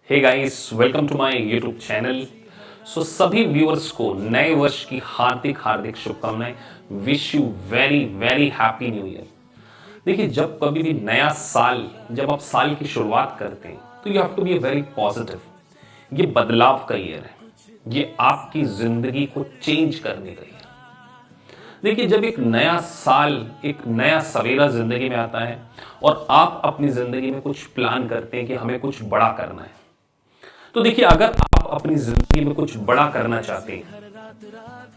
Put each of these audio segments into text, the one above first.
Hey guys, welcome to my YouTube channel. सभी viewers को नए वर्ष की हार्दिक हार्दिक शुभकामनाएं। Wish you very very happy new year. देखिए, जब कभी भी नया साल, जब आप साल की शुरुआत करते हैं तो you have to be very positive. ये बदलाव का ईयर है, ये आपकी जिंदगी को चेंज करने का ईयर। देखिए, जब एक नया साल, एक नया सवेरा जिंदगी में आता है और आप अपनी जिंदगी में कुछ प्लान करते हैं कि हमें कुछ बड़ा करना है, तो देखिए, अगर आप अपनी जिंदगी में कुछ बड़ा करना चाहते हैं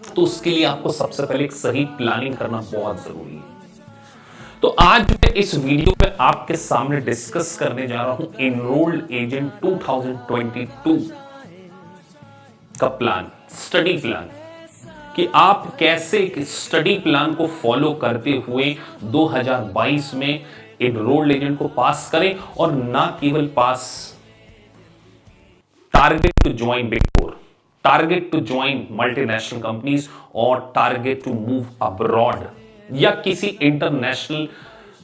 तो उसके लिए आपको सबसे पहले एक सही प्लानिंग करना बहुत जरूरी है। तो आज मैं इस वीडियो में आपके सामने डिस्कस करने जा रहा हूं एनरोल्ड एजेंट 2022 का प्लान, स्टडी प्लान, कि आप कैसे एक स्टडी प्लान को फॉलो करते हुए 2022 में एनरोल्ड एजेंट को पास करें, और ना केवल pass, target to join big four, target to join multinational companies, और टारगेट टू मूव अब्रॉड या किसी इंटरनेशनल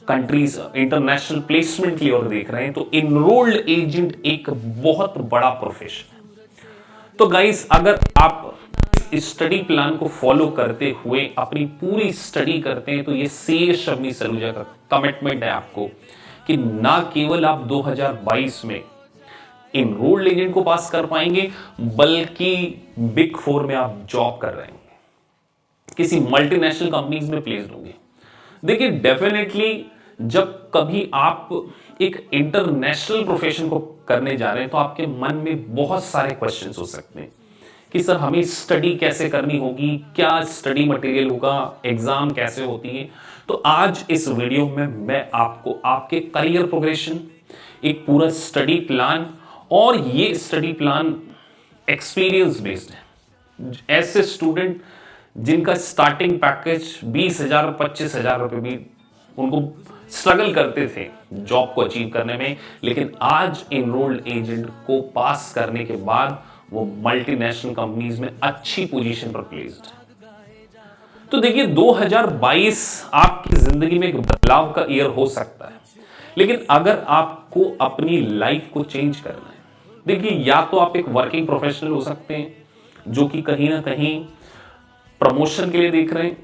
कंट्रीज, इंटरनेशनल प्लेसमेंट की ओर देख रहे हैं। तो एनरोल्ड एजेंट एक बहुत बड़ा प्रोफेशन है। तो गाइस, अगर आप इस स्टडी प्लान को फॉलो करते हुए अपनी पूरी स्टडी करते हैं तो ये सीए शम्मी सलूजा का कमिटमेंट है आपको कि ना केवल आप 2022 में एनरोल्ड एजेंट को पास कर पाएंगे, बल्कि बिग फोर में आप जॉब कर रहे होंगे, किसी मल्टीनेशनल कंपनीज में प्लेस्ड होंगे। देखिए, डेफिनेटली जब कभी आप एक इंटरनेशनल प्रोफेशन को करने जा रहे हैं तो आपके मन में बहुत सारे क्वेश्चंस हो सकते हैं कि सर, हमें स्टडी कैसे करनी होगी, क्या स्टडी मटेरियल होगा, एग्जाम कैसे होती है। तो आज इस वीडियो में मैं आपको आपके करियर प्रोग्रेशन, एक पूरा स्टडी प्लान, और ये स्टडी प्लान एक्सपीरियंस बेस्ड है। ऐसे स्टूडेंट जिनका स्टार्टिंग पैकेज 20,000 25,000 रुपए भी, उनको स्ट्रगल करते थे जॉब को अचीव करने में, लेकिन आज एनरोल्ड एजेंट को पास करने के बाद वो मल्टीनेशनल कंपनीज में अच्छी पोजीशन पर प्लेस्ड है। तो देखिए, 2022 आपकी जिंदगी में एक बदलाव का ईयर हो सकता है, लेकिन अगर आपको अपनी लाइफ को चेंज करना है, देखिए, या तो आप एक वर्किंग प्रोफेशनल हो सकते हैं जो कि कहीं ना कहीं प्रमोशन के लिए देख रहे हैं,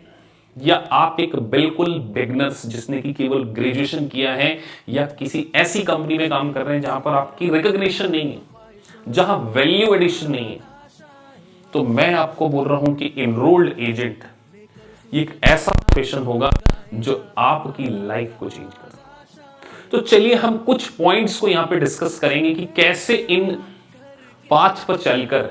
या आप एक बिल्कुल बिगनर्स जिसने कि केवल ग्रेजुएशन किया है, या किसी ऐसी कंपनी में काम कर रहे हैं जहां पर आपकी रिकॉग्निशन नहीं है, जहां वैल्यू एडिशन नहीं है। तो मैं आपको बोल रहा हूं कि एनरोल्ड एजेंट ये एक ऐसा प्रोफेशन होगा जो आपकी लाइफ को चेंज कर। तो चलिए, हम कुछ पॉइंट्स को यहां पे डिस्कस करेंगे कि कैसे इन पाथ पर चलकर,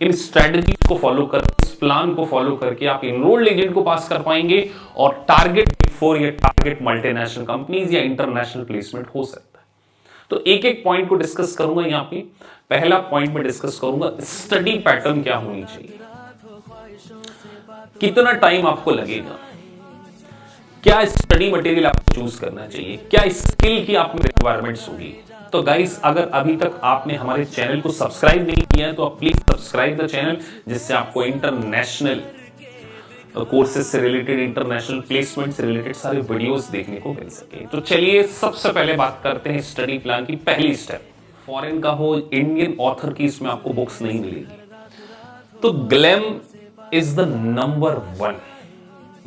इन स्ट्रेटजीज को फॉलो कर, इस प्लान को फॉलो करके आप एनरोल्ड एजेंट को पास कर पाएंगे और टारगेट बिग फोर या टारगेट मल्टीनेशनल कंपनीज या इंटरनेशनल प्लेसमेंट हो सकता है। तो एक एक पॉइंट को डिस्कस करूंगा यहां पे। पहला पॉइंट में डिस्कस करूंगा स्टडी पैटर्न क्या होनी चाहिए, कितना टाइम आपको लगेगा, क्या स्टडी मटेरियल आपको चूज करना चाहिए, क्या स्किल की आप में रिक्वायरमेंट्स होगी। तो गाइस, अगर अभी तक आपने हमारे चैनल को सब्सक्राइब नहीं किया है तो आप प्लीज सब्सक्राइब द चैनल, जिससे आपको इंटरनेशनल कोर्सेज से रिलेटेड, इंटरनेशनल प्लेसमेंट से रिलेटेड सारे वीडियोस देखने को मिल सके। तो चलिए, सबसे पहले बात करते हैं स्टडी प्लान की। पहली स्टेप, फॉरेन का हो, इंडियन ऑथर की इसमें आपको बुक्स नहीं मिलेगी। तो Glam is the number 1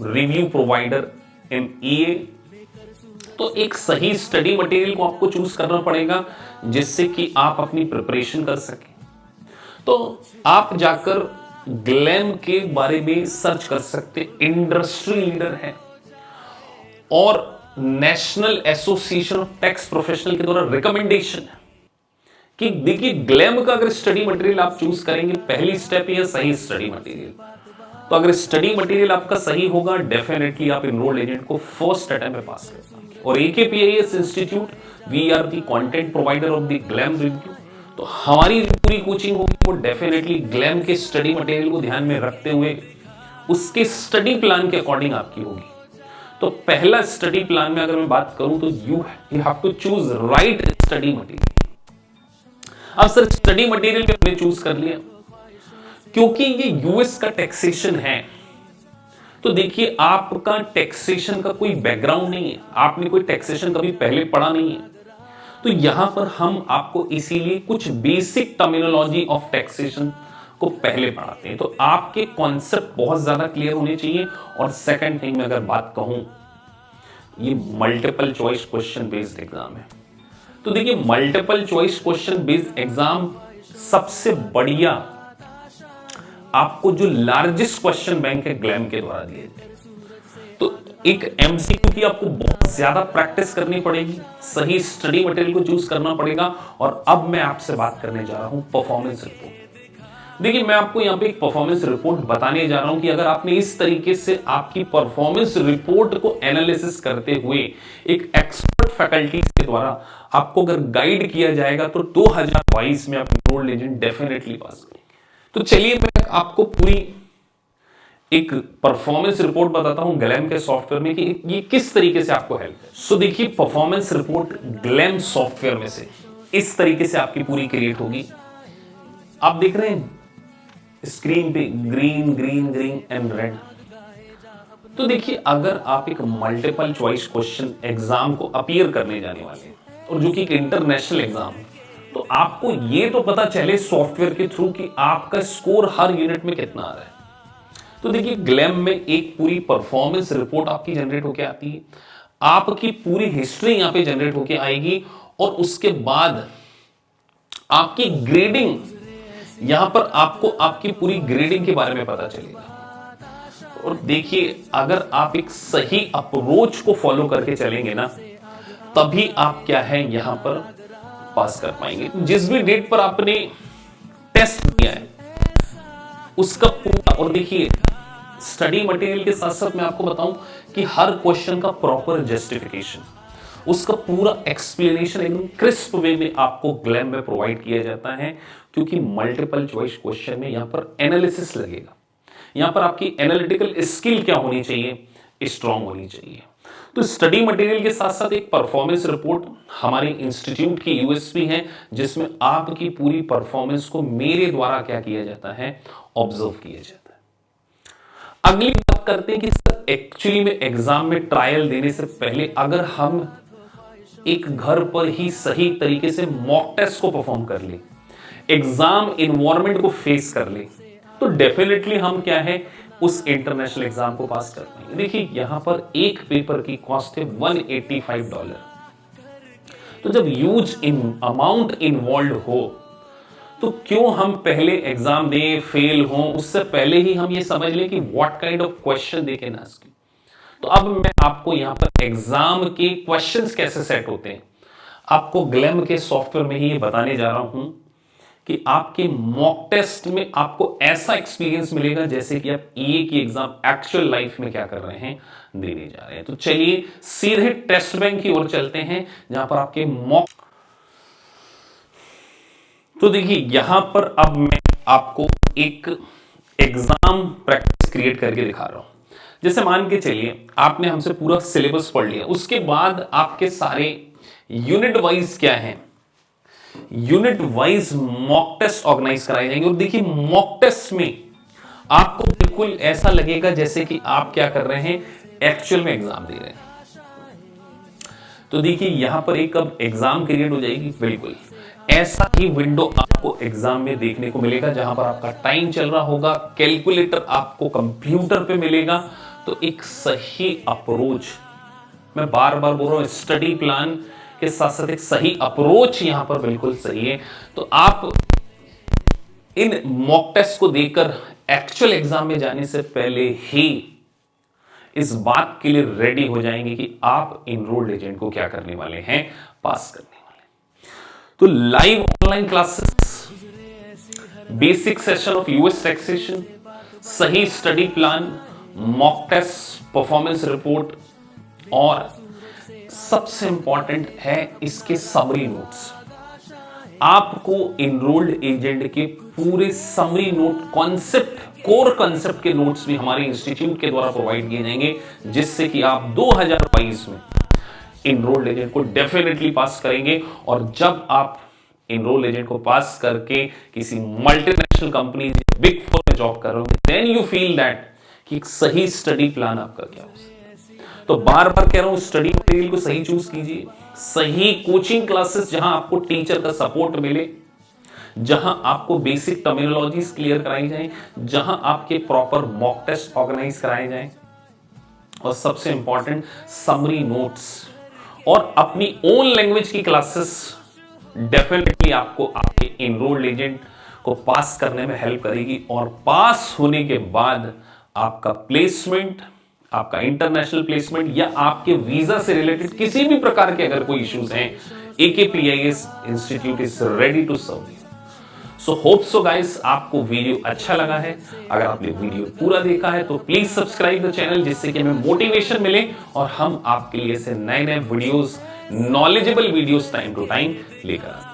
review provider in EA. तो एक सही स्टडी मटेरियल को आपको चूज करना पड़ेगा जिससे कि आप अपनी प्रिपरेशन कर सकें। तो आप जाकर ग्लैम के बारे में सर्च कर सकते, इंडस्ट्री लीडर है और national association of tax professional के द्वारा रिकमेंडेशन है कि देखिए, ग्लैम का अगर स्टडी मटेरियल आप चूज करेंगे, पहली स्टेप ये सही स्टडी मटेरियल। तो अगर स्टडी मटेरियल आपका सही होगा, डेफिनेटली आप एनरोल्ड एजेंट को फर्स्ट अटेम्प्ट में पास कर पाएंगे। और AKPIS institute, we are the content provider of the glam review. तो हमारी पूरी कोचिंग होगी वो डेफिनेटली ग्लैम के स्टडी मटेरियल को ध्यान में रखते हुए उसके स्टडी प्लान के अकॉर्डिंग आपकी होगी। तो पहला स्टडी प्लान में अगर मैं बात करूं तो you have to choose right study material. अब सर, स्टडी मटेरियल हमने चूज कर लिया, क्योंकि ये यूएस का टैक्सेशन है, तो देखिए, आपका टैक्सेशन का कोई बैकग्राउंड नहीं है, आपने कोई टैक्सेशन कभी पहले पढ़ा नहीं है, तो यहां पर हम आपको इसीलिए कुछ बेसिक टर्मिनोलॉजी ऑफ टैक्सेशन को पहले पढ़ाते हैं, तो आपके कॉन्सेप्ट बहुत ज्यादा क्लियर होने चाहिए। और सेकंड थिंग में अगर बात कहूं, ये multiple choice question based exam है। तो देखिए, multiple choice question based exam सबसे बढ़िया आपको जो लार्जेस्ट क्वेश्चन बैंक है ग्लैम के द्वारा दिए जाए। तो एक एमसीक्यू की आपको बहुत ज्यादा प्रैक्टिस करनी पड़ेगी, सही स्टडी मटेरियल को चूज करना पड़ेगा। और अब मैं आपसे बात करने जा रहा हूं परफॉर्मेंस रिपोर्ट। देखिए, मैं आपको यहां पे एक परफॉर्मेंस रिपोर्ट बताने जा रहा हूं कि अगर आपने इस तरीके से आपकी परफॉर्मेंस रिपोर्ट को एनालिसिस करते हुए एक एक्सपर्ट फैकल्टी के द्वारा आपको अगर गाइड किया जाएगा तो 2022 में आप एनरोल्ड एजेंट डेफिनेटली पास करेंगे। तो चलिए मैं आपको पूरी एक परफॉर्मेंस रिपोर्ट बताता हूं ग्लैम के सॉफ्टवेयर में कि ये किस तरीके से आपको हेल्प है। सो देखिए, परफॉर्मेंस रिपोर्ट ग्लैम सॉफ्टवेयर में से इस तरीके से आपकी पूरी क्रिएट होगी। आप देख रहे हैं स्क्रीन पे green green green and red. तो देखिए, अगर आप एक मल्टीपल चॉइस क्वेश्चन एग्जाम को अपीयर करने जाने वाले हैं और जो कि एक इंटरनेशनल एग्जाम है, तो आपको ये तो पता चले सॉफ्टवेयर के थ्रू कि आपका स्कोर हर यूनिट में कितना आ रहा है। तो देखिए, ग्लैम में एक पूरी परफॉर्मेंस रिपोर्ट आपकी जनरेट होके आती है, आपकी पूरी हिस्ट्री यहां पे जनरेट होके आएगी और उसके बाद आपकी ग्रेडिंग, यहां पर आपको आपकी पूरी ग्रेडिंग के बारे में पता चलेगा। और देखिए, अगर आप एक सही अप्रोच को फॉलो करके चलेंगे ना, तभी आप क्या है यहां पर पास कर पाएंगे। जिस भी डेट पर आपने टेस्ट दिया है उसका पूरा, और देखिए स्टडी मटेरियल के साथ साथ मैं आपको बताऊं कि हर क्वेश्चन का प्रॉपर जस्टिफिकेशन, उसका पूरा एक्सप्लेनेशन एकदम क्रिस्प वे में आपको ग्लैम में प्रोवाइड किया जाता है। क्योंकि मल्टीपल चॉइस क्वेश्चन में यहां पर एनालिसिस लगेगा, यहां पर आपकी एनालिटिकल स्किल क्या होनी चाहिए, स्ट्रांग होनी चाहिए। तो स्टडी मटेरियल के साथ साथ एक परफॉर्मेंस रिपोर्ट हमारे इंस्टीट्यूट की यूएसपी है, जिसमें आपकी पूरी परफॉर्मेंस को मेरे द्वारा क्या किया जाता है, ऑब्जर्व किया जाता है। अगली बात करते हैं कि सर एक्चुअली में एग्जाम में ट्रायल देने से पहले अगर हम एक घर पर ही सही तरीके से मॉक टेस्ट को परफॉर्म कर ले, एग्जाम इन्वायरमेंट को फेस कर ले, तो डेफिनेटली हम क्या है उस इंटरनेशनल एग्जाम को पास कर पाएंगे। देखिए, यहां पर एक पेपर की कॉस्ट है $185। तो जब ह्यूज अमाउंट इन्वॉल्व हो, तो क्यों हम पहले एग्जाम दें, फेल हो, उससे पहले ही हम ये समझ लें कि what kind of question they can ask you. तो अब मैं आपको यहां पर एग्जाम के क्वेश्चंस कैसे सेट होते हैं, आपको ग्लैम के सॉफ्टवेयर में ही ये बताने जा रहा हूं कि आपके मॉक टेस्ट में आपको ऐसा एक्सपीरियंस मिलेगा जैसे कि आप ईए की एग्जाम एक्चुअल लाइफ में क्या कर रहे हैं, देने जा रहे हैं। तो चलिए सीधे टेस्ट बैंक की ओर चलते हैं, जहां पर आपके मॉक। तो देखिए, यहां पर अब मैं आपको एक एग्जाम प्रैक्टिस क्रिएट करके दिखा रहा हूं। जैसे मान के चलिए आपने हमसे पूरा सिलेबस पढ़ लिया, उसके बाद आपके सारे यूनिट वाइज क्या है, unit wise mock test organise कराए जाएंगे। और देखिए, मॉक टेस्ट में आपको बिल्कुल ऐसा लगेगा जैसे कि आप क्या कर रहे हैं, एक्चुअल में एग्जाम दे रहे हैं। तो देखिए, यहां पर एक अब एग्जाम क्रिएट हो जाएगी, बिल्कुल ऐसा ही विंडो आपको एग्जाम में देखने को मिलेगा, जहां पर आपका टाइम चल रहा होगा, कैलकुलेटर आपको कंप्यूटर पे मिलेगा। तो एक सही अप्रोच, मैं बार बार बोल रहा हूं, स्टडी प्लान के साथ साथ एक सही अप्रोच यहां पर बिल्कुल सही है। तो आप इन मॉक टेस्ट को देखकर एक्चुअल एग्जाम में जाने से पहले ही इस बात के लिए रेडी हो जाएंगे कि आप एनरोल्ड एजेंट को क्या करने वाले हैं, पास करने वाले हैं। तो live online classes, basic session of US taxation, सही study plan, mock test, performance report, और सबसे इंपॉर्टेंट है इसके समरी नोट्स। आपको एनरोल्ड एजेंट के पूरे summary note, concept, core concept के नोट्स भी हमारे इंस्टीट्यूट के द्वारा प्रोवाइड किए जाएंगे, जिससे कि आप 2022 में एनरोल्ड एजेंट को डेफिनेटली पास करेंगे। और जब आप एनरोल्ड एजेंट को पास करके किसी मल्टीनेशनल कंपनी, बिग फोर में जॉब कर रहे हो, देन यू फील दैट कि एक सही स्टडी प्लान आपका क्या हो सकता है। तो बार बार कह रहा हूं, स्टडी मटेरियल को सही चूज कीजिए, सही कोचिंग क्लासेस जहां आपको टीचर का सपोर्ट मिले, जहां आपको बेसिक टर्मिनोलॉजीज क्लियर कराई जाए, जहां आपके प्रॉपर मॉक टेस्ट ऑर्गेनाइज कराए जाएं, और सबसे इंपॉर्टेंट समरी नोट्स और अपनी ओन लैंग्वेज की क्लासेस डेफिनेटली आपको आपके एनरोल्ड एजेंट को पास करने में हेल्प करेगी। और पास होने के बाद आपका प्लेसमेंट, आपका इंटरनेशनल प्लेसमेंट या आपके वीजा से रिलेटेड किसी भी प्रकार के अगर कोई इश्यूज हैं, AKPIS institute is ready to serve you. So hope so guys आपको वीडियो अच्छा लगा है। अगर आपने वीडियो पूरा देखा है तो प्लीज सब्सक्राइब द चैनल, जिससे कि हमें मोटिवेशन मिले और हम आपके लिए से नए नए videos, knowledgeable videos time to time लेकर आते हैं।